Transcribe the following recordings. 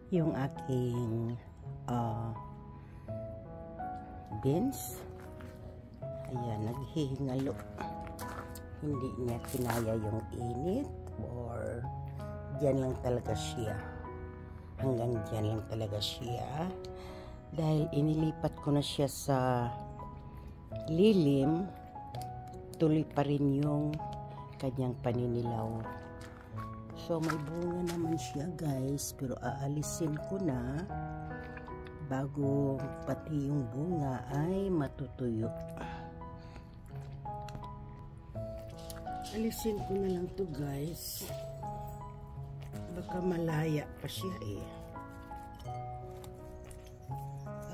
yung aking beans. Ayan, naghihingalo. Hindi niya kinaya yung init or dyan lang talaga siya. Hanggang dyan lang talaga siya. Dahil inilipat ko na siya sa lilim, tuloy pa rin yung kanyang paninilaw. So may bunga naman siya guys, pero aalisin ko na bago pati yung bunga ay matutuyo. Alisin ko na lang to guys, baka malaya pa siya eh.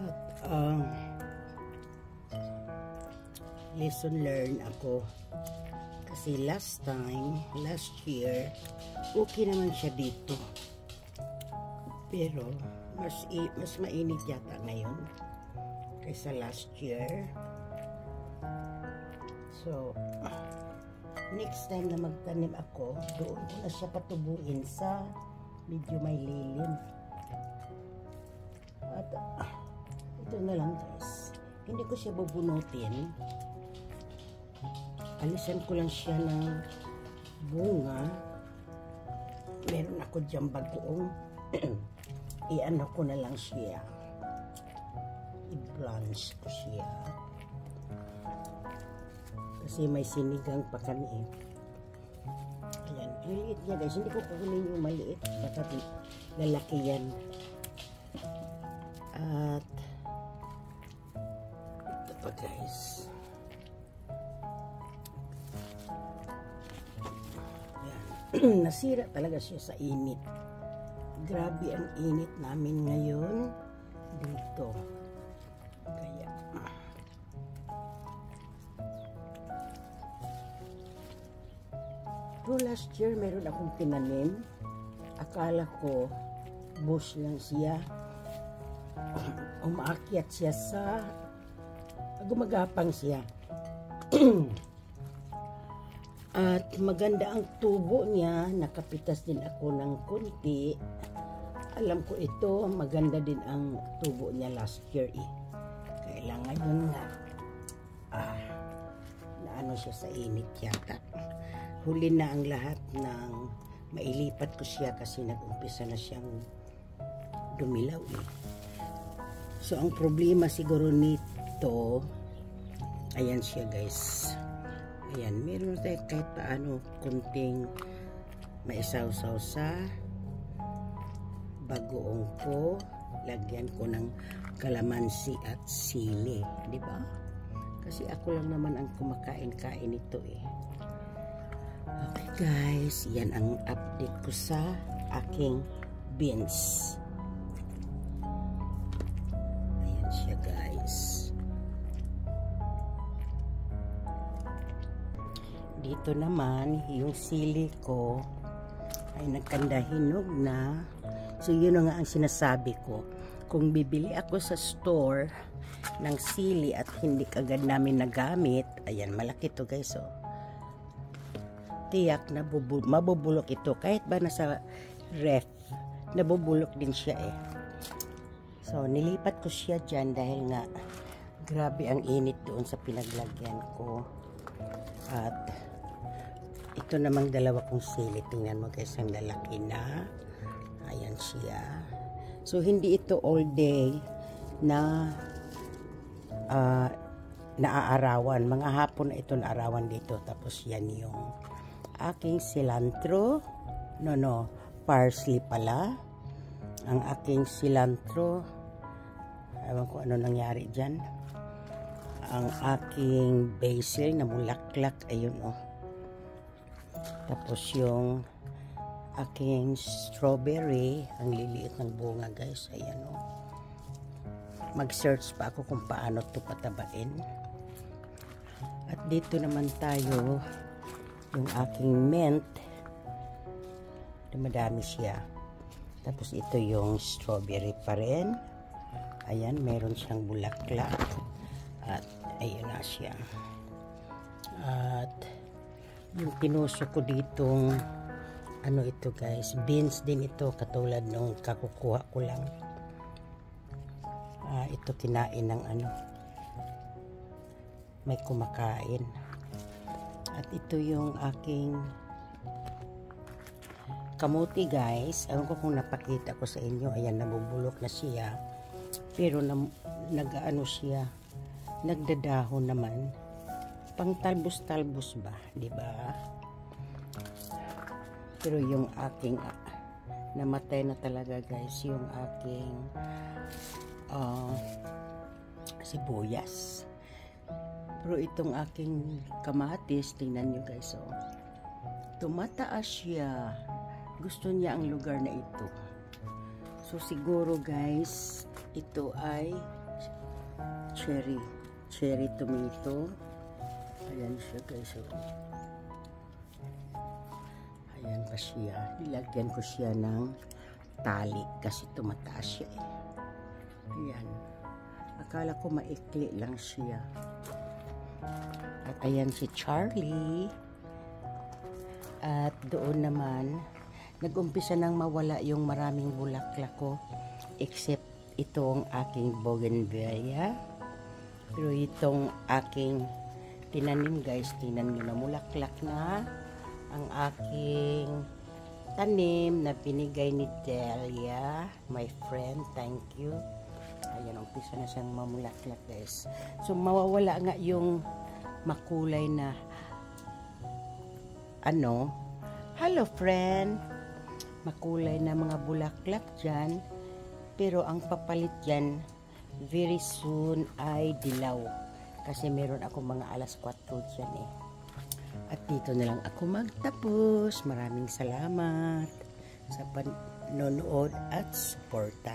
At lesson learned ako. Kasi last year, okay naman siya dito. Pero, mas mainit yata ngayon kaysa last year. So, next time na magtanim ako, doon ko na siya patubuin sa medyo may lilim. At, ito na lang guys. Hindi ko siya bubunutin. Alisan ko lang siya ng bunga. Meron ako dyan bagoong. I-ano ko na lang siya. I-blanch ko siya. Kasi may sinigang pa kami eh. Ayan. Ang liit niya guys. Hindi ko kukunin yung maliit. Baka lalaki yan. At ito pa guys. Nasira talaga siya sa init. Grabe ang init namin ngayon dito. Kaya last year meron akong tinanim. Akala ko bush lang siya. Umaakyat siya sa gumagapang siya. At maganda ang tubo niya, nakapitas din ako ng konti. Alam ko ito, maganda din ang tubo niya last year eh. Kailangan yun nga, naano siya sa init yata. Huli na ang lahat ng mailipat ko siya kasi nag-umpisa na siyang dumilaw eh. So ang problema siguro nito, ayan siya guys. Ayan, meron tayo kahit paano kunting maisaw-saw sa bagoong ko. Lagyan ko ng kalamansi at sili, di ba? Kasi ako lang naman ang kumakain-kain nito eh. Okay guys, yan ang update ko sa aking beans. Ayan siya guys. Dito naman, yung sili ko ay nagkandahinog na. So, yun nga ang sinasabi ko. Kung bibili ako sa store ng sili at hindi agad namin nagamit, ayan, malaki to guys, oh. Tiyak na mabubulok ito. Kahit ba nasa ref, nabubulok din siya eh. So, nilipat ko siya dyan dahil nga grabe ang init doon sa pinaglagyan ko. At ito namang dalawa kong sili. Tingnan mo guys, ang lalaki na. Ayan siya. So, hindi ito all day na naaarawan. Mga hapon na ito naarawan dito. Tapos yan yung aking cilantro. Parsley pala. Ang aking cilantro. Ewan ko ano nangyari dyan. Ang aking basil na mulaklak. Ayun oh. Tapos yung aking strawberry, ang liliit ng bunga guys, ayan o. Mag-search pa ako kung paano ito patabain. At dito naman tayo, yung aking mint, madami siya. Tapos ito yung strawberry pa rin. Ayan, meron siyang bulaklak. At ayun na siya. At yung pinuso ko ditong ano ito guys, beans din ito katulad nung kakukuha ko lang. Ito kinain ng ano, may kumakain. At ito yung aking kamuti guys. Ewan ko kung napakita ko sa inyo. Ayan, nabubulok na siya. Pero nag-ano siya, nagdadahon naman. Pang talbos-talbos ba, di ba? Pero yung aking namatay na talaga guys, yung aking sibuyas. Pero itong aking kamatis, tingnan nyo guys, oh, tumataas siya. Gusto niya ang lugar na ito. So siguro guys, ito ay cherry tomato. Ayan siya guys, oh. Ayan pa siya. Nilagyan ko siya ng tali kasi tumataas siya eh. Ayan. Akala ko maikli lang siya. At ayan si Charlie. At doon naman, nag-umpisa nang mawala yung maraming bulaklak ko. Except itong aking bougainvillea. Pero itong aking tinanim guys, tingnan nyo na mulaklak na ang aking tanim na binigay ni Delia, my friend. Thank you. Ayan, umpisa na siyang mamulaklak guys. So mawawala nga yung makulay na ano, hello friend, makulay na mga bulaklak dyan, pero ang papalit dyan very soon ay dilaw kasi meron ako mga alas 4 dyan eh. At dito na lang ako magtapos. Maraming salamat sa panonood at suporta.